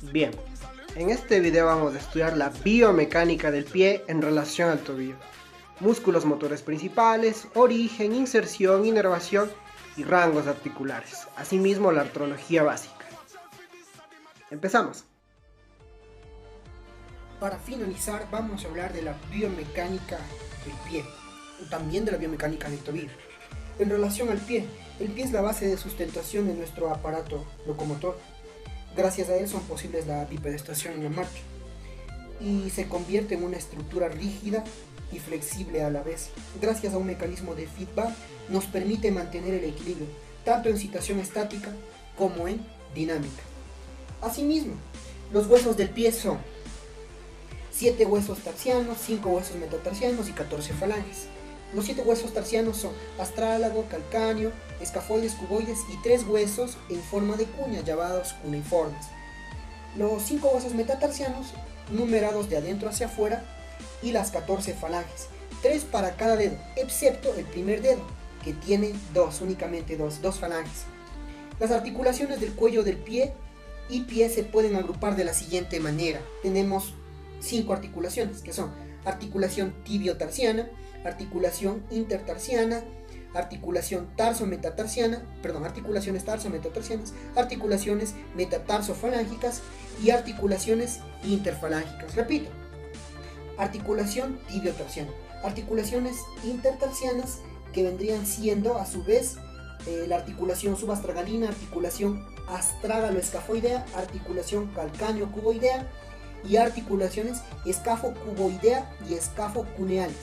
Bien, en este video vamos a estudiar la biomecánica del pie en relación al tobillo. Músculos motores principales, origen, inserción, inervación y rangos articulares. Asimismo, la artrología básica. Empezamos. Para finalizar, vamos a hablar de la biomecánica del pie, y también de la biomecánica del tobillo. En relación al pie, el pie es la base de sustentación de nuestro aparato locomotor. Gracias a él son posibles la bipedestación en la marcha y se convierte en una estructura rígida y flexible a la vez. Gracias a un mecanismo de feedback nos permite mantener el equilibrio, tanto en situación estática como en dinámica. Asimismo, los huesos del pie son 7 huesos tarsianos, 5 huesos metatarsianos y 14 falanges. Los 7 huesos tarsianos son astrálago, calcáneo, escafoides, cuboides y 3 huesos en forma de cuña llamados cuneiformes. Los 5 huesos metatarsianos numerados de adentro hacia afuera y las 14 falanges, 3 para cada dedo, excepto el primer dedo, que tiene únicamente dos falanges. Las articulaciones del cuello del pie y pie se pueden agrupar de la siguiente manera. Tenemos 5 articulaciones, que son articulación tibiotarsiana, articulación intertarsiana, articulaciones tarso-metatarsianas, articulaciones metatarsofalángicas y articulaciones interfalángicas. Repito, articulación tibiotarsiana, articulaciones intertarsianas que vendrían siendo a su vez la articulación subastragalina, articulación astrágalo-escafoidea, articulación calcáneo-cuboidea y articulaciones escafocuboidea y escafocuneales.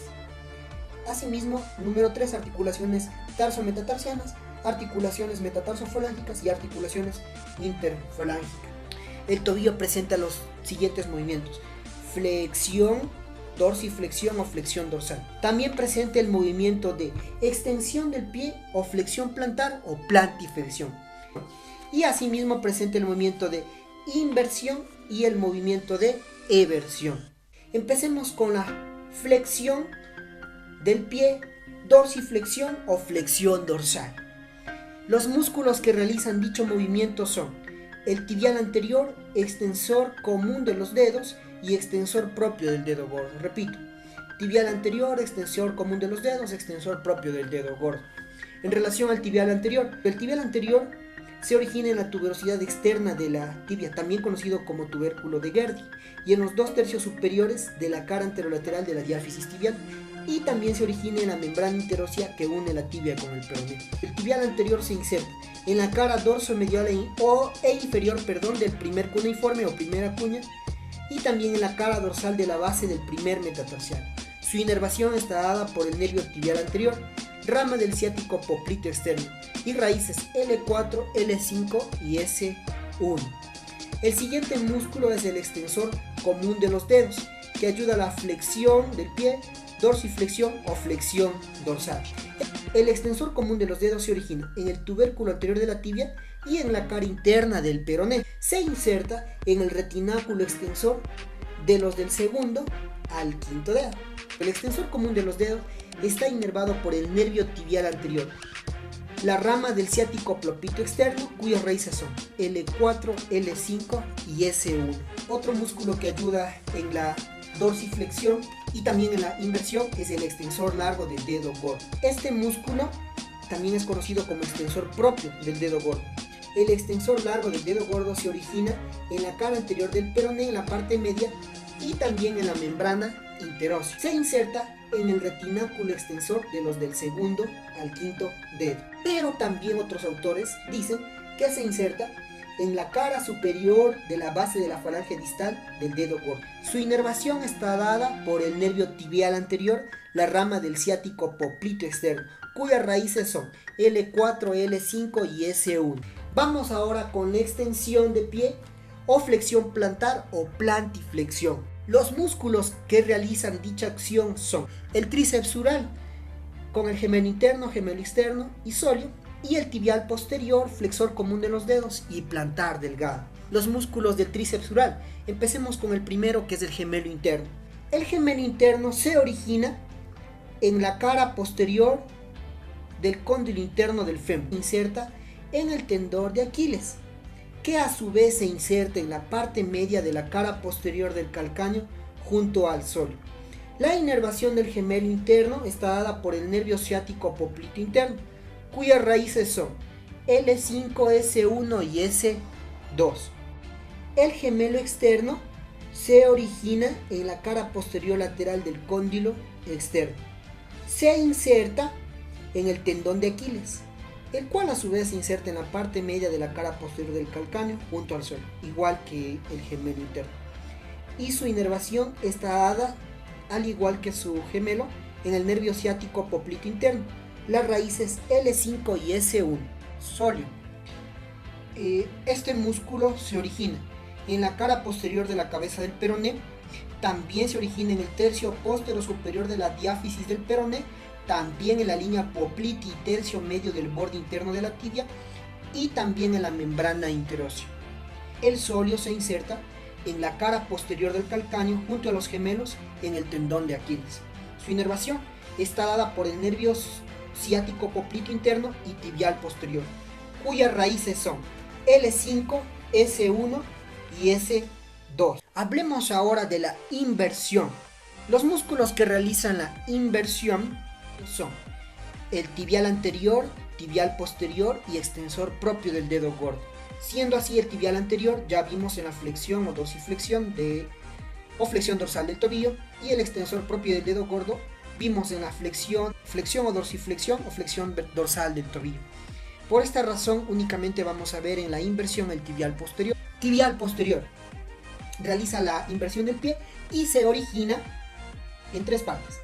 Asimismo, número 3, articulaciones tarso-metatarsianas, articulaciones metatarsofalángicas y articulaciones interfalángicas. El tobillo presenta los siguientes movimientos: flexión, dorsiflexión o flexión dorsal. También presenta el movimiento de extensión del pie o flexión plantar o plantiflexión. Y asimismo presenta el movimiento de inversión y el movimiento de eversión. Empecemos con la flexión del pie, dorsiflexión o flexión dorsal. Los músculos que realizan dicho movimiento son el tibial anterior, extensor común de los dedos y extensor propio del dedo gordo. Repito, tibial anterior, extensor común de los dedos, extensor propio del dedo gordo. En relación al tibial anterior, el tibial anterior se origina en la tuberosidad externa de la tibia, también conocido como tubérculo de Gerdi, y en los 2/3 superiores de la cara anterolateral de la diáfisis tibial, y también se origina en la membrana interósea que une la tibia con el peroné. El tibial anterior se inserta en la cara dorso-medial e inferior del primer cuneiforme o primera cuña, y también en la cara dorsal de la base del primer metatarsiano. Su inervación está dada por el nervio tibial anterior, rama del ciático poplito externo, y raíces L4, L5 y S1. El siguiente músculo es el extensor común de los dedos, que ayuda a la flexión del pie, dorsiflexión o flexión dorsal. El extensor común de los dedos se origina en el tubérculo anterior de la tibia y en la cara interna del peroné. Se inserta en el retináculo extensor de los del segundo al quinto dedo. El extensor común de los dedos está inervado por el nervio tibial anterior, la rama del ciático poplito externo, cuyas raíces son L4, L5 y S1. Otro músculo que ayuda en la dorsiflexión y también en la inversión es el extensor largo del dedo gordo. Este músculo también es conocido como extensor propio del dedo gordo. El extensor largo del dedo gordo se origina en la cara anterior del peroné, en la parte media y también en la membrana interósea. Se inserta en el retináculo extensor de los del segundo al quinto dedo. Pero también otros autores dicen que se inserta en la cara superior de la base de la falange distal del dedo gordo. Su inervación está dada por el nervio tibial anterior, la rama del ciático poplito externo, cuyas raíces son L4, L5 y S1. Vamos ahora con la extensión de pie o flexión plantar o plantiflexión. Los músculos que realizan dicha acción son el tríceps sural, con el gemelo interno, gemelo externo y sóleo, y el tibial posterior, flexor común de los dedos y plantar delgado. Los músculos del tríceps sural. Empecemos con el primero, que es el gemelo interno. El gemelo interno se origina en la cara posterior del cóndilo interno del fémur. Inserta en el tendón de Aquiles, que a su vez se inserta en la parte media de la cara posterior del calcáneo junto al sóleo. La inervación del gemelo interno está dada por el nervio ciático popliteo interno, cuyas raíces son L5, S1 y S2. El gemelo externo se origina en la cara posterior lateral del cóndilo externo. Se inserta en el tendón de Aquiles, el cual a su vez se inserta en la parte media de la cara posterior del calcáneo junto al suelo, igual que el gemelo interno. Y su inervación está dada, al igual que su gemelo, en el nervio ciático popliteo interno. Las raíces L5 y S1. Sóleo. Este músculo se origina en la cara posterior de la cabeza del peroné. También se origina en el tercio postero superior de la diáfisis del peroné, también en la línea popliteo y tercio medio del borde interno de la tibia y también en la membrana interósea. El sóleo se inserta en la cara posterior del calcáneo junto a los gemelos en el tendón de Aquiles. Su inervación está dada por el nervio ciático popliteo interno y tibial posterior, cuyas raíces son L5, S1 y S2. Hablemos ahora de la inversión. Los músculos que realizan la inversión son el tibial anterior, tibial posterior y extensor propio del dedo gordo. Siendo así, el tibial anterior ya vimos en la flexión o dorsiflexión o flexión dorsal del tobillo, y el extensor propio del dedo gordo vimos en la flexión o dorsiflexión o flexión dorsal del tobillo. Por esta razón únicamente vamos a ver en la inversión el tibial posterior. Tibial posterior realiza la inversión del pie y se origina en tres partes.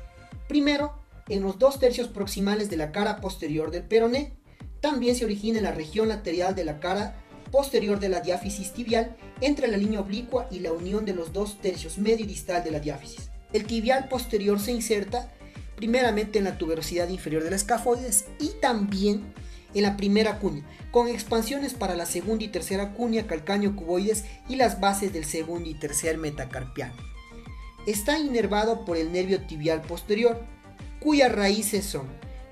Primero, en los 2/3 proximales de la cara posterior del peroné. También se origina en la región lateral de la cara posterior de la diáfisis tibial, entre la línea oblicua y la unión de los 2/3 medio y distal de la diáfisis. El tibial posterior se inserta primeramente en la tuberosidad inferior de la escafoides y también en la primera cuña, con expansiones para la segunda y tercera cuña, calcáneo cuboides y las bases del segundo y tercer metacarpiano. Está inervado por el nervio tibial posterior, cuyas raíces son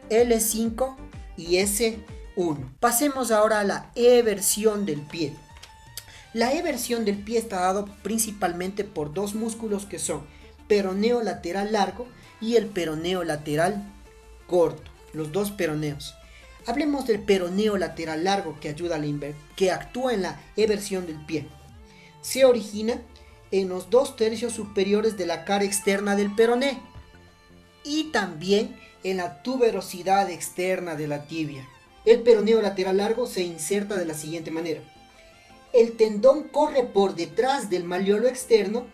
L5 y S1. Pasemos ahora a la eversión del pie. La eversión del pie está dado principalmente por dos músculos que son peroneo lateral largo y el peroneo lateral corto, los dos peroneos. Hablemos del peroneo lateral largo que actúa en la eversión del pie. Se origina en los 2/3 superiores de la cara externa del peroné y también en la tuberosidad externa de la tibia. El peroneo lateral largo se inserta de la siguiente manera. El tendón corre por detrás del malleolo externo,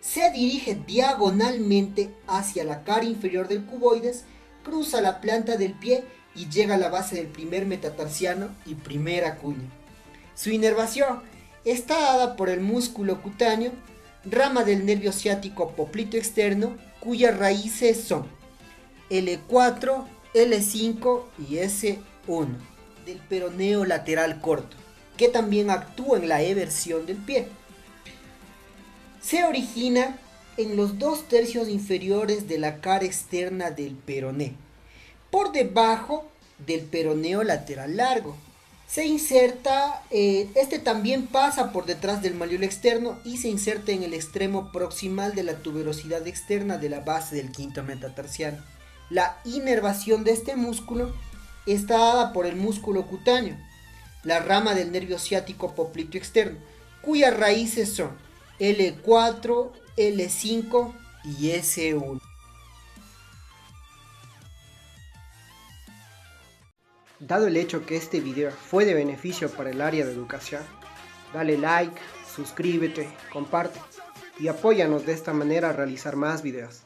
se dirige diagonalmente hacia la cara inferior del cuboides, cruza la planta del pie y llega a la base del primer metatarsiano y primera cuña. Su inervación está dada por el músculo cutáneo, rama del nervio ciático popliteo externo, cuyas raíces son L4, L5 y S1, del peroneo lateral corto, que también actúa en la eversión del pie. Se origina en los 2/3 inferiores de la cara externa del peroné, por debajo del peroneo lateral largo. Se inserta, este también pasa por detrás del malleolo externo y se inserta en el extremo proximal de la tuberosidad externa de la base del quinto metatarsiano. La inervación de este músculo está dada por el músculo cutáneo, la rama del nervio ciático popliteo externo, cuyas raíces son L4, L5 y S1. Dado el hecho que este video fue de beneficio para el área de educación, dale like, suscríbete, comparte y apóyanos de esta manera a realizar más videos.